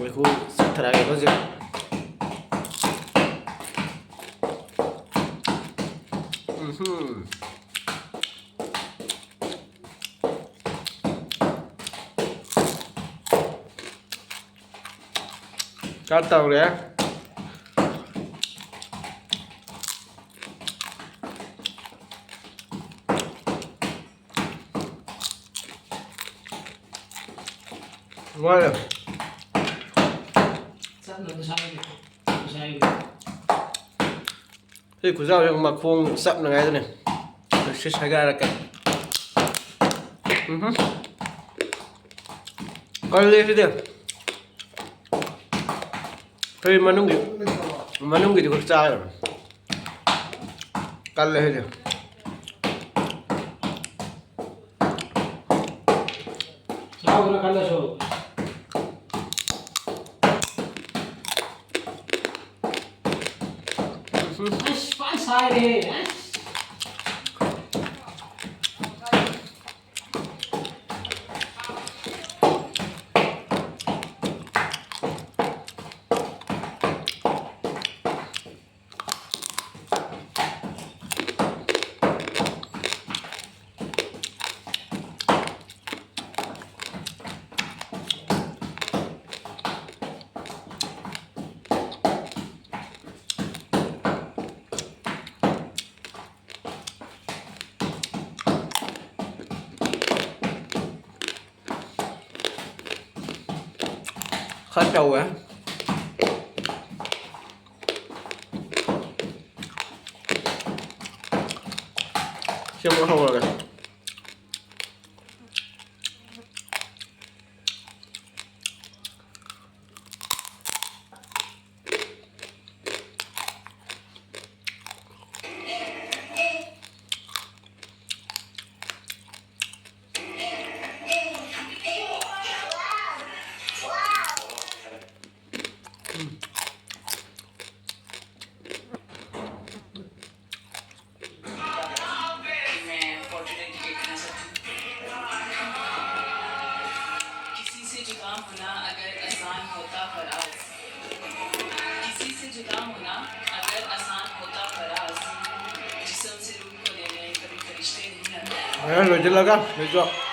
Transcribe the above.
ꯃꯩꯈꯨ ꯆꯠꯊꯔꯛꯑꯒꯦ ꯍꯧꯖꯤꯛ Cá tàu đấy ngon rồi thì của rau nhưng mà khuôn sậm là ngay thôi này sẽ sai ra là cái coi lên đi được thì mà nung thì có chai rồi cắt lên đi sao nó cắt lên rồi sai đi hết trâu á xem có hầu rồi kìa होना अगर आसान होता फराज किसी से जुदा होना अगर आसान होता फराज जिस्म से रूह को लेने कभी फरिश्ते नहीं आते rồi chưa lắc á được chưa